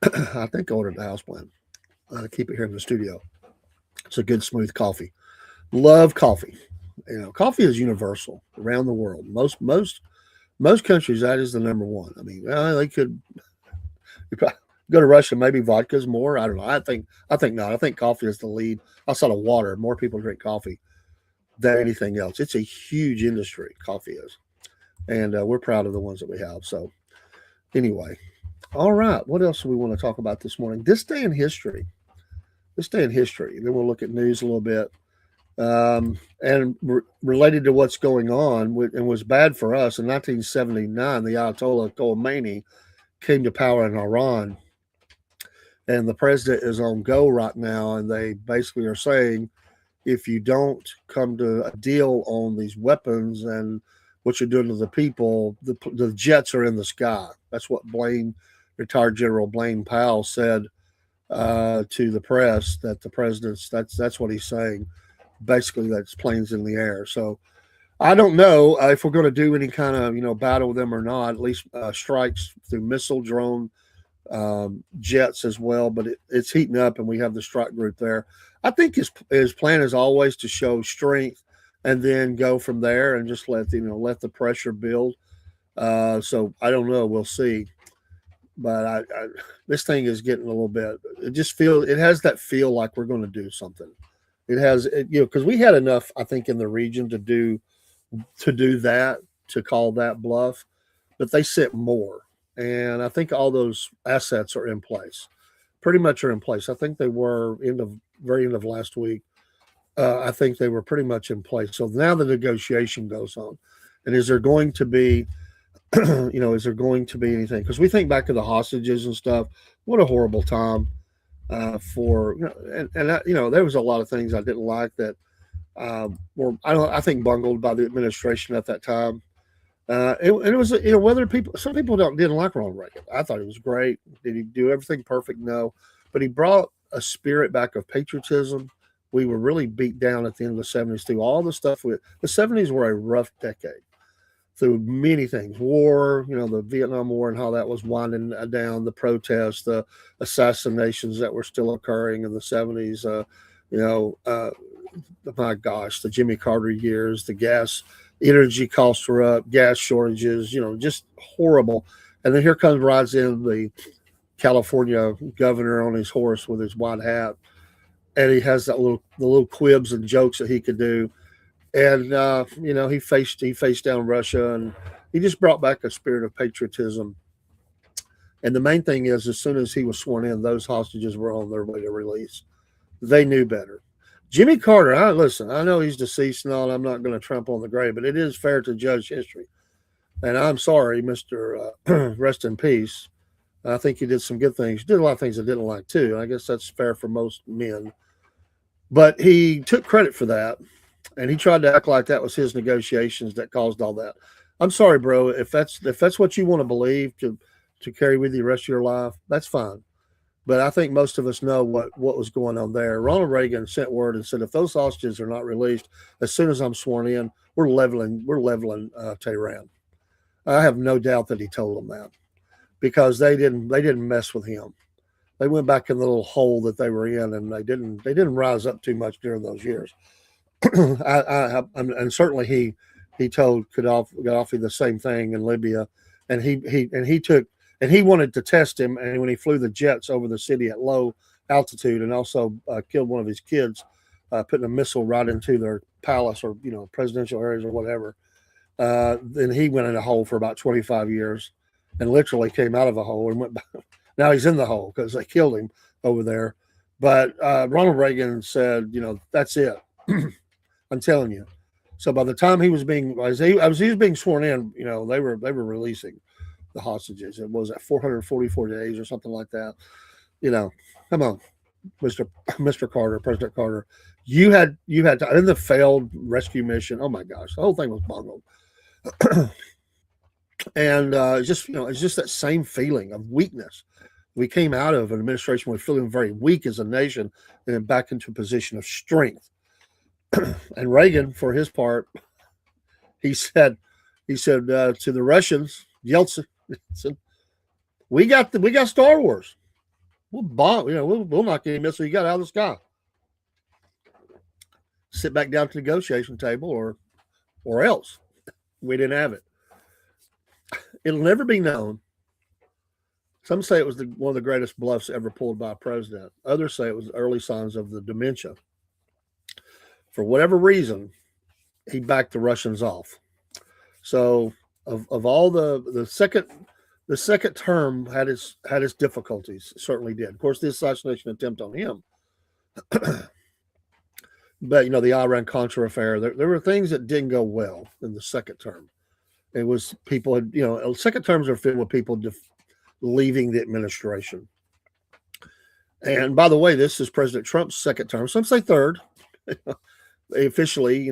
I think I ordered the house blend. I keep it here in the studio. It's a good smooth coffee. Love coffee. Coffee is universal around the world. Most countries that is the number one. I mean, they could go to Russia, maybe vodka's more. I don't know. I think not. I think coffee is the lead. Outside of water, more people drink coffee than anything else. It's a huge industry. Coffee is, and we're proud of the ones that we have. So anyway, all right. What else do we want to talk about this morning? This day in history. This day in history. And then we'll look at news a little bit. Related to what's going on, and was bad for us in 1979, the Ayatollah Khomeini came to power in Iran, and the president is on go right now, and they basically are saying, if you don't come to a deal on these weapons and what you're doing to the people, the jets are in the sky. That's what retired General Blaine Powell said to the press, that the president's, that's what he's saying. Basically, that's planes in the air. So I don't know if we're going to do any kind of battle with them or not. At least strikes through missile, drone, jets as well. But it's heating up, and we have the strike group there. I think his plan is always to show strength and then go from there and just let the pressure build. So I don't know. We'll see. But this thing is getting a little bit. It has that feel like we're going to do something. It has, because we had enough, I think, in the region to do that, to call that bluff, but they sent more, and I think all those assets are in place, pretty much are in place. I think they were very end of last week. I think they were pretty much in place. So now the negotiation goes on, and is there going to be, is there going to be anything? Because we think back to the hostages and stuff. What a horrible time. There was a lot of things I didn't like that were I think bungled by the administration at that time. It was whether some people didn't like Ronald Reagan. I thought he was great. Did he do everything perfect? No, but he brought a spirit back of patriotism. We were really beat down at the end of the 70s through all the stuff. The 70s were a rough decade through many things. War, the Vietnam War and how that was winding down, the protests, the assassinations that were still occurring in the 70s, my gosh, the Jimmy Carter years, the energy costs were up, gas shortages, just horrible. And then rides in the California governor on his horse with his white hat. And he has the little quibs and jokes that he could do. And he faced down Russia, and he just brought back a spirit of patriotism. And the main thing is, as soon as he was sworn in, those hostages were on their way to release. They knew better. Jimmy Carter, I know he's deceased and all. I'm not going to trample on the grave, but it is fair to judge history. And I'm sorry, Mr. Rest in peace. I think he did some good things. He did a lot of things I didn't like too. I guess that's fair for most men. But he took credit for that. And he tried to act like that was his negotiations that caused all that. I'm sorry, bro. If that's what you want to believe to carry with you the rest of your life, that's fine. But I think most of us know what was going on there. Ronald Reagan sent word and said, if those hostages are not released, as soon as I'm sworn in, we're leveling Tehran. I have no doubt that he told them that, because they didn't mess with him. They went back in the little hole that they were in, and they didn't rise up too much during those years. And certainly he told Gaddafi the same thing in Libya, and he wanted to test him, and when he flew the jets over the city at low altitude, and also killed one of his kids, putting a missile right into their palace or presidential areas or whatever. Then he went in a hole for about 25 years, and literally came out of a hole and went back. Now he's in the hole because they killed him over there. But Ronald Reagan said, that's it. I'm telling you. So by the time he was being sworn in, they were releasing the hostages. It was at 444 days or something like that. Come on, Mr. Carter, President Carter. You had in the failed rescue mission. Oh my gosh, the whole thing was bungled. And it's just that same feeling of weakness. We came out of an administration where we're feeling very weak as a nation, and then back into a position of strength. And Reagan, for his part, he said to the Russians, Yeltsin said, we got Star Wars. We'll bomb, we'll knock any missile you got out of the sky. Sit back down to the negotiation table, or else. We didn't have it. It'll never be known. Some say it was one of the greatest bluffs ever pulled by a president. Others say it was early signs of the dementia. For whatever reason, he backed the Russians off. So of all the second term had its difficulties. It certainly did. Of course, the assassination attempt on him. But the Iran Contra affair, there were things that didn't go well in the second term. It was people had, second terms are filled with people leaving the administration. And by the way, this is President Trump's second term. Some say third. Officially,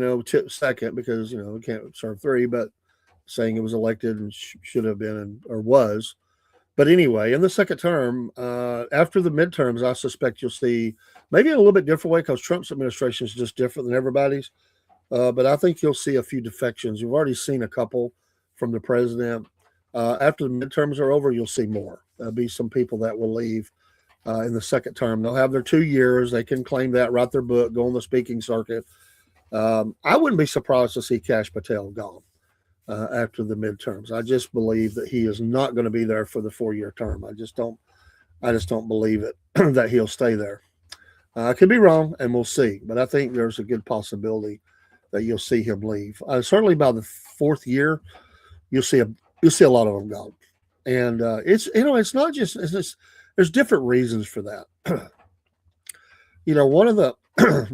second because, he can't serve three, but saying it was elected and should have been or was. But anyway, in the second term, after the midterms, I suspect you'll see maybe in a little bit different way because Trump's administration is just different than everybody's. But I think you'll see a few defections. You've already seen a couple from the president. After the midterms are over, you'll see more. There'll be some people that will leave in the second term. They'll have their 2 years. They can claim that, write their book, go on the speaking circuit. I wouldn't be surprised to see Kash Patel gone after the midterms. I just believe that he is not going to be there for the 4-year term. I just don't believe it that he'll stay there. I could be wrong, and we'll see. But I think there's a good possibility that you'll see him leave. Certainly by the 4th year, you'll see a lot of them gone. And it's not just there's different reasons for that. One of the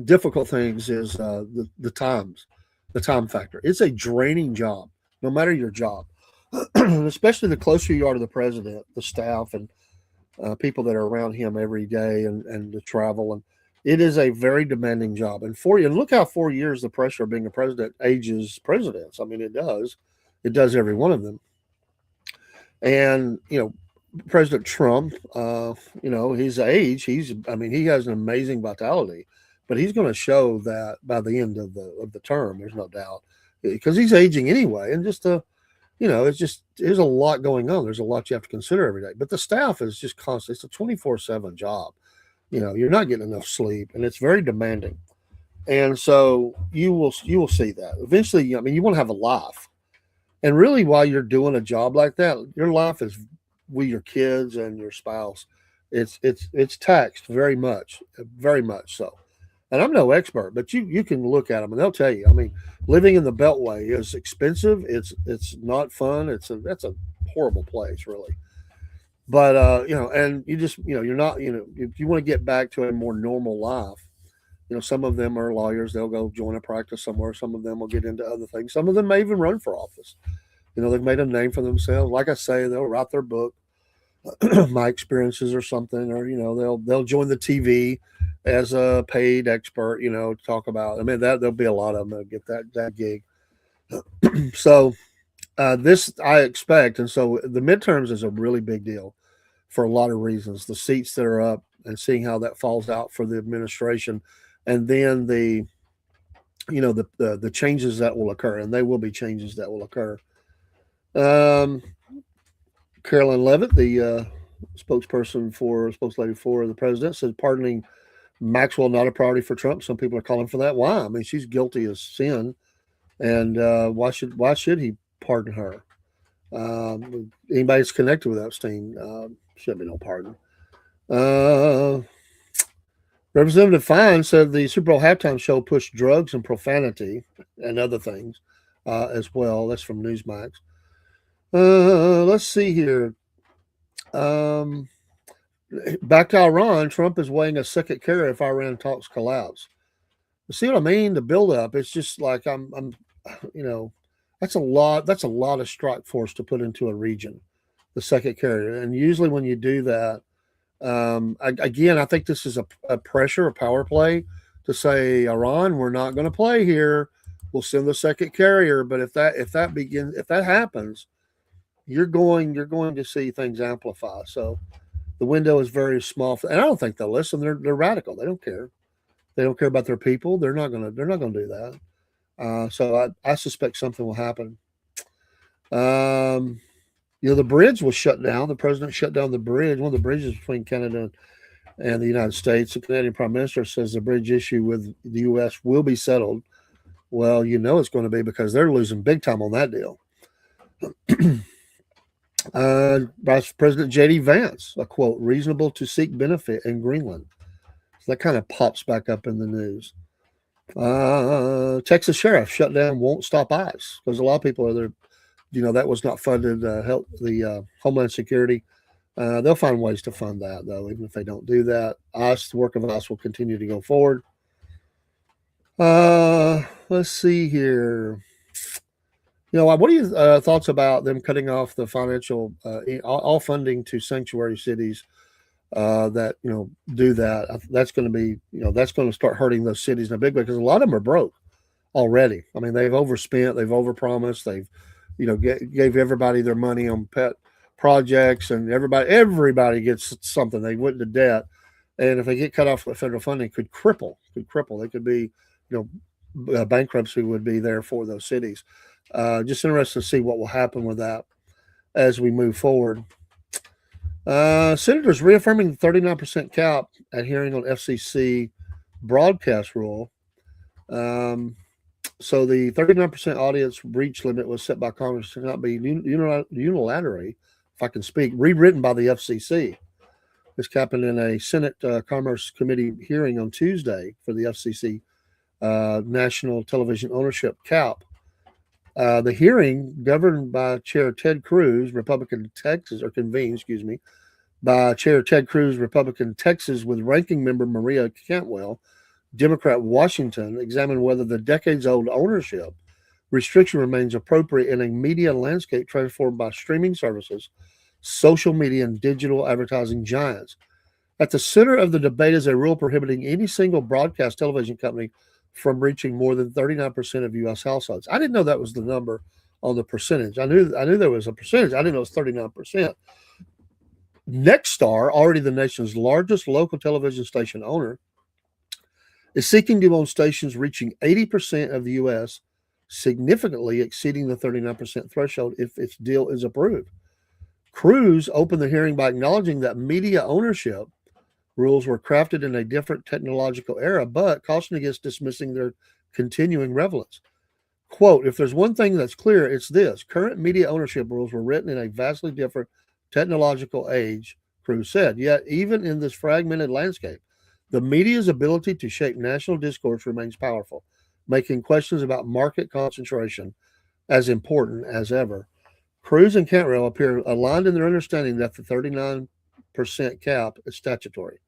difficult things is the time factor. It's a draining job, no matter your job, especially the closer you are to the president, the staff, and people that are around him every day and the travel. And it is a very demanding job. And look how 4 years the pressure of being a president ages presidents. I mean, it does every one of them. And, President Trump, his age, he has an amazing vitality, but he's going to show that by the end of the term, there's no doubt, because he's aging anyway. And just there's a lot going on. There's a lot you have to consider every day, but the staff is just constant. It's a 24/7 job. You're not getting enough sleep, and it's very demanding. And so you will see that eventually. You want to have a life, and really, while you're doing a job like that, your life is with your kids and your spouse. It's taxed very much so. And I'm no expert, but you can look at them and they'll tell you. Living in the Beltway is expensive. It's not fun. That's a horrible place, really. But and you just you're not if you want to get back to a more normal life, some of them are lawyers. They'll go join a practice somewhere. Some of them will get into other things. Some of them may even run for office. They've made a name for themselves. Like I say, they'll write their book, my experiences or something, or they'll join the TV as a paid expert, to talk about. There'll be a lot of them that get that gig. So this I expect, and so the midterms is a really big deal for a lot of reasons. The seats that are up and seeing how that falls out for the administration, and then the changes that will occur, and there will be changes that will occur. Carolyn Levitt, the spokeslady for the president, said pardoning Maxwell not a priority for Trump. Some people are calling for that. Why? She's guilty as sin, and why should he pardon her? Anybody that's connected with Epstein should be no pardon. Representative Fine said the Super Bowl halftime show pushed drugs and profanity and other things as well. That's from Newsmax. Let's see here. Back to Iran, Trump is weighing a second carry if Iran talks collapse. You see what I mean? The buildup. It's just like that's a lot of strike force to put into a region, the second carrier. And usually when you do that, again, I think this is a pressure, a power play to say, Iran, we're not going to play here. We'll send the second carrier. But if that happens, you're going to see things amplify. So the window is very small, and I don't think they'll listen. They're radical. They don't care. They don't care about their people. They're not going to do that. So I suspect something will happen. The bridge was shut down. The president shut down the bridge, one of the bridges between Canada and the United States. The Canadian Prime Minister says the bridge issue with the U.S. will be settled. Well, it's going to be because they're losing big time on that deal. Vice President J.D. Vance, a quote, reasonable to seek benefit in Greenland. So that kind of pops back up in the news. Texas sheriff shut down won't stop ICE because a lot of people are there. That was not funded. Help the Homeland Security. They'll find ways to fund that, though, even if they don't do that. ICE, the work of ICE will continue to go forward. Let's see here. What are your thoughts about them cutting off the financial, all funding to sanctuary cities that, do that? That's going to be, that's going to start hurting those cities in a big way because a lot of them are broke already. I mean, they've overspent, they've overpromised, they've, gave everybody their money on pet projects, and everybody gets something. They went into debt, and if they get cut off with federal funding, could cripple. They could be, bankruptcy would be there for those cities. Just interested to see what will happen with that as we move forward. Senators reaffirming the 39% cap at hearing on FCC broadcast rule. So the 39% audience reach limit was set by Congress to not be unilaterally, if I can speak, rewritten by the FCC. This happened in a Senate Commerce Committee hearing on Tuesday for the FCC national television ownership cap. The hearing, governed by Chair Ted Cruz, Republican Texas, or convened, by Chair Ted Cruz, Republican Texas, with ranking member Maria Cantwell, Democrat Washington, examined whether the decades-old ownership restriction remains appropriate in a media landscape transformed by streaming services, social media, and digital advertising giants. At the center of the debate is a rule prohibiting any single broadcast television company from reaching more than 39% of U.S. households. I didn't know that was the number on the percentage. I knew there was a percentage. I didn't know it was 39%. Nexstar, already the nation's largest local television station owner, is seeking to own stations reaching 80% of the U.S., significantly exceeding the 39% threshold if its deal is approved. Cruz opened the hearing by acknowledging that media ownership rules were crafted in a different technological era, but cautioned against dismissing their continuing relevance. Quote, if there's one thing that's clear, it's this. Current media ownership rules were written in a vastly different technological age, Cruz said. Yet, even in this fragmented landscape, the media's ability to shape national discourse remains powerful, making questions about market concentration as important as ever. Cruz and Cantwell appear aligned in their understanding that the 39% cap is statutory.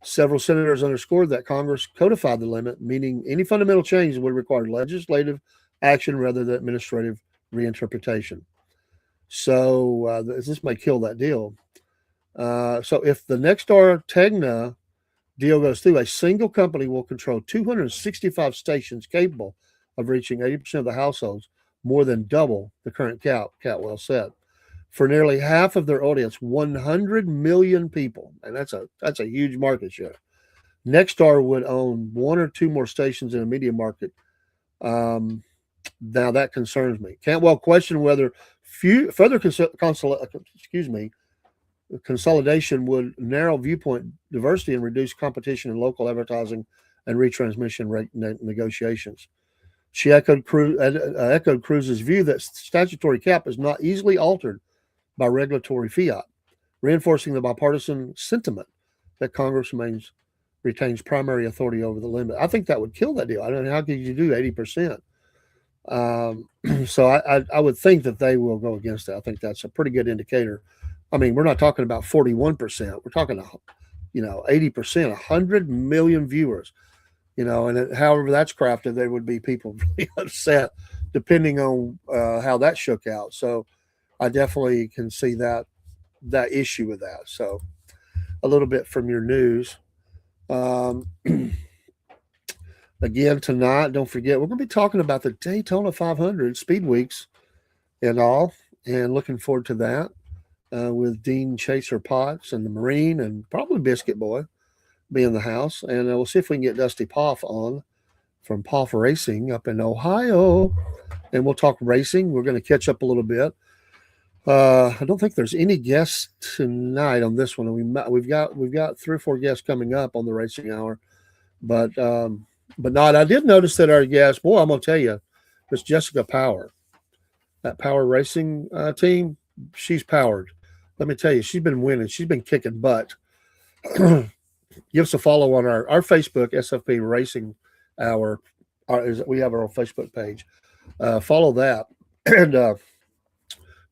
Several senators underscored that Congress codified the limit, meaning any fundamental change would require legislative action rather than administrative reinterpretation. So this may kill that deal. So if the Nexstar Tegna deal goes through, a single company will control 265 stations capable of reaching 80% of the households, more than double the current cap, Cantwell said. For nearly half of their audience, 100 million people, and that's a huge market share. Nexstar would own one or two more stations in a media market. Now that concerns me. Cantwell questioned whether further consolidation would narrow viewpoint diversity and reduce competition in local advertising and retransmission negotiations. She echoed Cruz's view that statutory cap is not easily altered by regulatory fiat, reinforcing the bipartisan sentiment that Congress retains primary authority over the limit. I think that would kill that deal. I don't know, how could you do 80%? So I would think that they will go against that. I think that's a pretty good indicator. I mean, we're not talking about 41%. We're talking, 80%, 100 million viewers. And however that's crafted, there would be people really upset depending on how that shook out. So I definitely can see that issue with that. So a little bit from your news. Again, tonight, don't forget, we're going to be talking about the Daytona 500 Speed Weeks and all, and looking forward to that with Dean Chaser Potts and the Marine and probably Biscuit Boy be in the house. And we'll see if we can get Dusty Poff on from Poff Racing up in Ohio. And we'll talk racing. We're going to catch up a little bit. I don't think there's any guests tonight on this one. We've got 3 or 4 guests coming up on the racing hour, but not. I did notice that our guest, boy, I'm gonna tell you, Miss Jessica Power, that Power Racing team, she's powered. Let me tell you, she's been winning. She's been kicking butt. Give us a follow on our Facebook SFP Racing Hour. We have our own Facebook page. Follow that, and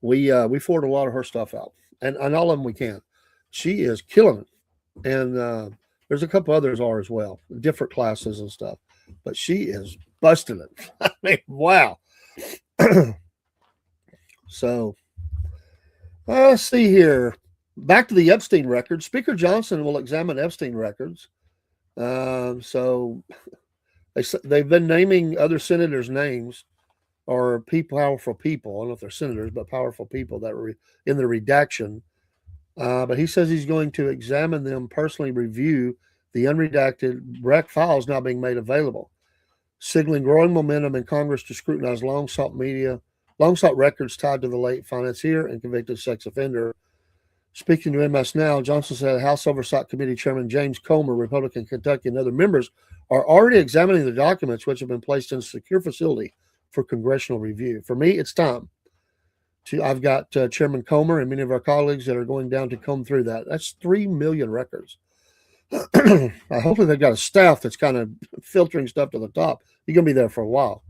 we forward a lot of her stuff out, and all of them we can. She is killing it, and there's a couple others are as well, different classes and stuff. But she is busting it. I mean, wow. So let's see here. Back to the Epstein records. Speaker Johnson will examine Epstein records. So they've been naming other senators' names or powerful people. I don't know if they're senators, but powerful people that were in the redaction. But he says he's going to examine them, personally review the unredacted rec files now being made available, signaling growing momentum in Congress to scrutinize long-sought records tied to the late financier and convicted sex offender. Speaking to MS Now, Johnson said House Oversight Committee Chairman James Comer, Republican Kentucky, and other members are already examining the documents which have been placed in a secure facility for congressional review. For me, it's time. I've got Chairman Comer and many of our colleagues that are going down to comb through that. That's 3 million records. Hopefully they've got a staff that's kind of filtering stuff to the top. You're going to be there for a while.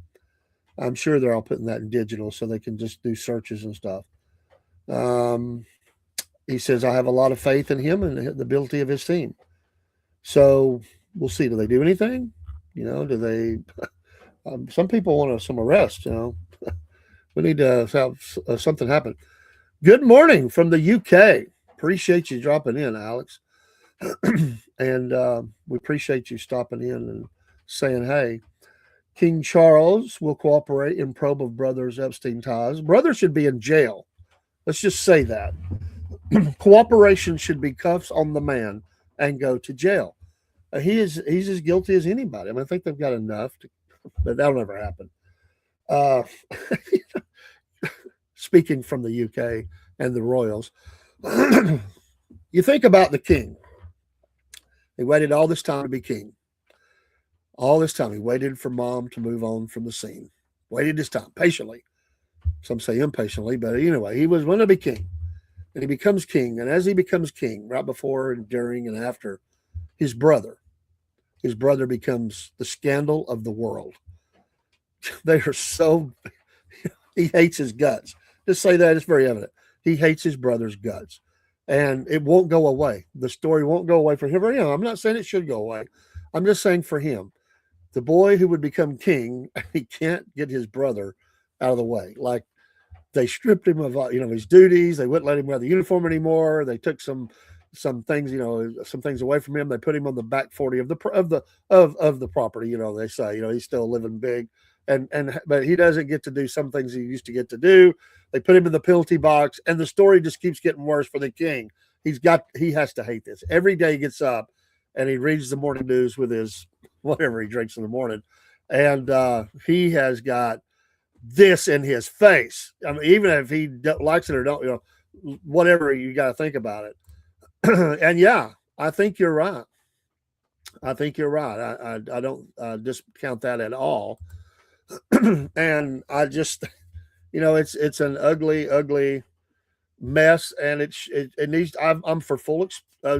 I'm sure they're all putting that in digital so they can just do searches and stuff. He says, I have a lot of faith in him and the ability of his team. So we'll see. Do they do anything? Do they? Some people want some arrest. We need to have something happen. Good morning from the UK. Appreciate you dropping in, Alex. And we appreciate you stopping in and saying, hey, King Charles will cooperate in probe of brothers' Epstein ties. Brothers should be in jail. Let's just say that. Cooperation should be cuffs on the man and go to jail. He's as guilty as anybody. I mean, I think they've got enough, but that'll never happen. Speaking from the UK and the royals, you think about the king. He waited all this time to be king. All this time, he waited for mom to move on from the scene. Waited his time, patiently. Some say impatiently, but anyway, he was going to be king. And he becomes king. And as he becomes king, right before and during and after, his brother becomes the scandal of the world. They are so, he hates his guts. Just say that, it's very evident. He hates his brother's guts. And it won't go away. The story won't go away for him. I'm not saying it should go away. I'm just saying for him, the boy who would become king, he can't get his brother out of the way. Like, they stripped him of his duties. They wouldn't let him wear the uniform anymore. They took some things some things away from him. They put him on the back 40 of the property. They say he's still living big, but he doesn't get to do some things he used to get to do. They put him in the penalty box, and the story just keeps getting worse for the king. He has to hate this. Every day he gets up and he reads the morning news with his whatever he drinks in the morning, and he has got this in his face. I mean, even if he likes it or don't, whatever, you got to think about it. And yeah, I think you're right. I don't discount that at all. And I just, it's an ugly mess, and it needs. I'm for full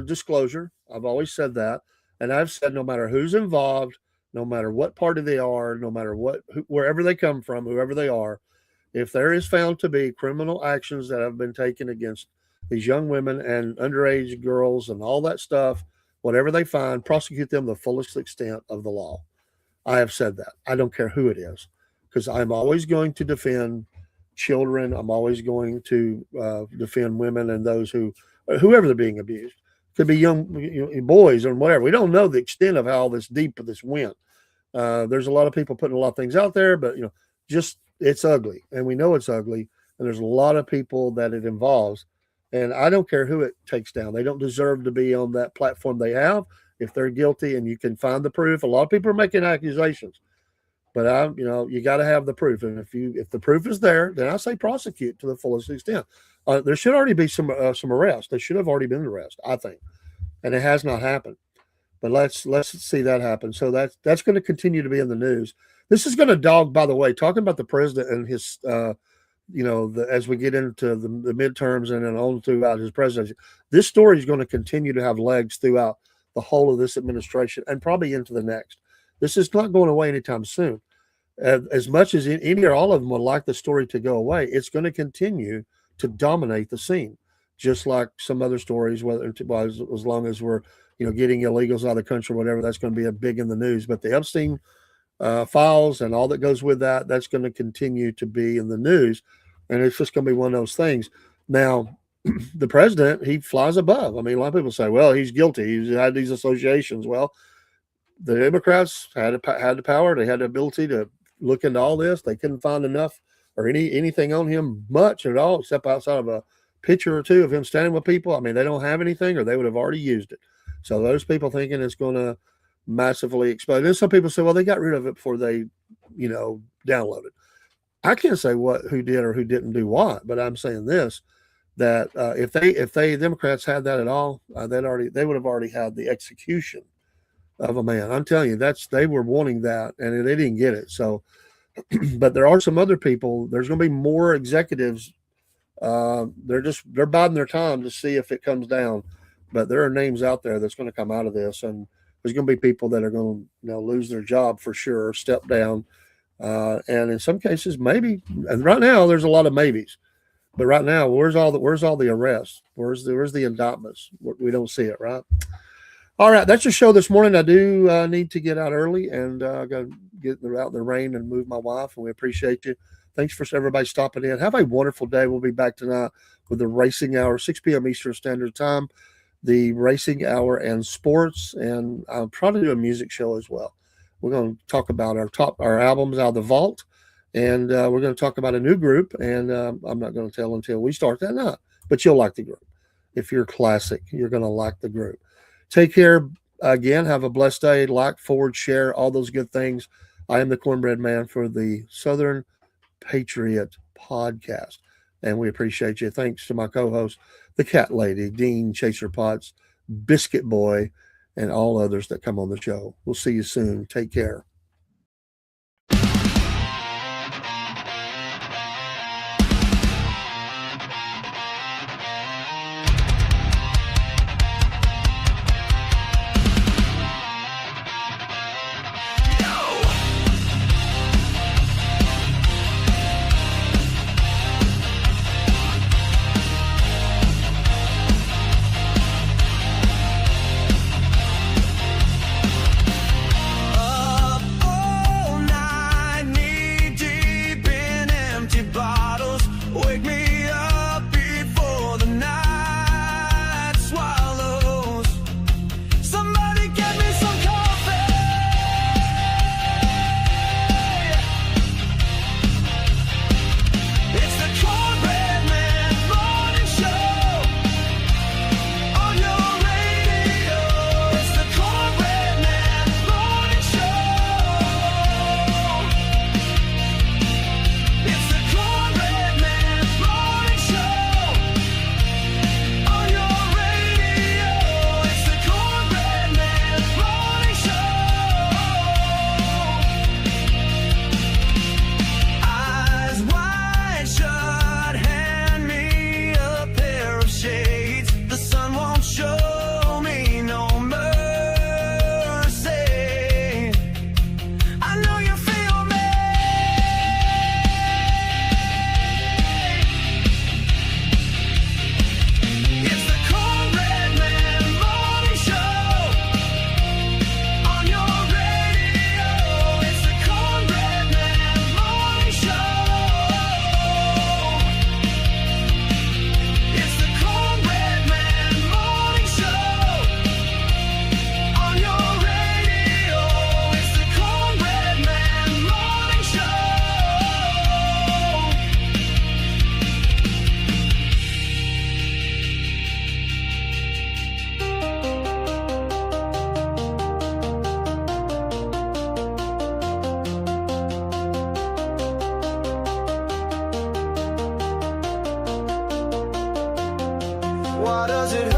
disclosure. I've always said that, and I've said no matter who's involved, no matter what party they are, no matter wherever they come from, whoever they are, if there is found to be criminal actions that have been taken against these young women and underage girls and all that stuff, whatever they find, prosecute them to the fullest extent of the law. I have said that. I don't care who it is, because I'm always going to defend children. I'm always going to defend women and those whoever they're being abused. Could be young boys or whatever. We don't know the extent of how deep this went. There's a lot of people putting a lot of things out there, but just it's ugly, and we know it's ugly, and there's a lot of people that it involves, and I don't care who it takes down. They don't deserve to be on that platform they have if they're guilty, and you can find the proof. A lot of people are making accusations. But you got to have the proof, and if the proof is there, then I say prosecute to the fullest extent. There should already be some arrest. There should have already been arrest, I think, and it has not happened. But let's see that happen. So that's going to continue to be in the news. This is going to dog. By the way, talking about the president and his, as we get into the midterms and then on throughout his presidency, this story is going to continue to have legs throughout the whole of this administration and probably into the next. This is not going away anytime soon. As much as any or all of them would like the story to go away, it's going to continue to dominate the scene, just like some other stories. Whether as long as we're getting illegals out of the country, or whatever, that's going to be a big in the news. But the Epstein files and all that goes with that's going to continue to be in the news, and it's just going to be one of those things. Now, the president, he flies above. I mean, a lot of people say, well, he's guilty. He's had these associations. Well, the Democrats had the power. They had the ability to look into all this. They couldn't find enough or anything on him much at all, except outside of a picture or two of him standing with people. I mean, they don't have anything, or they would have already used it. So those people thinking it's going to massively explode. And some people say, well, they got rid of it before they, downloaded. I can't say who did or who didn't do what, but I'm saying this, that if the Democrats had that at all, they would have already had the execution of a man. I'm telling you, they were wanting that, and they didn't get it. So, but there are some other people. There's going to be more executives. They're biding their time to see if it comes down. But there are names out there that's going to come out of this, and there's going to be people that are going to lose their job for sure, step down, and in some cases maybe. And right now there's a lot of maybes. But right now, where's all the arrests? Where's the indictments? We don't see it, right? All right, that's your show this morning. I do need to get out early and got to get out in the rain and move my wife, and we appreciate you. Thanks for everybody stopping in. Have a wonderful day. We'll be back tonight with the Racing Hour, 6 p.m. Eastern Standard Time, the Racing Hour and sports, and I'll probably do a music show as well. We're going to talk about our albums out of the vault, and we're going to talk about a new group, and I'm not going to tell until we start that night, but you'll like the group. If you're classic, you're going to like the group. Take care. Again, have a blessed day. Like, forward, share, all those good things. I am the Cornbread Man for the Southern Patriot Podcast, and we appreciate you. Thanks to my co-host, the Cat Lady, Dean Chaser Potts, Biscuit Boy, and all others that come on the show. We'll see you soon. Take care. why does it hurt?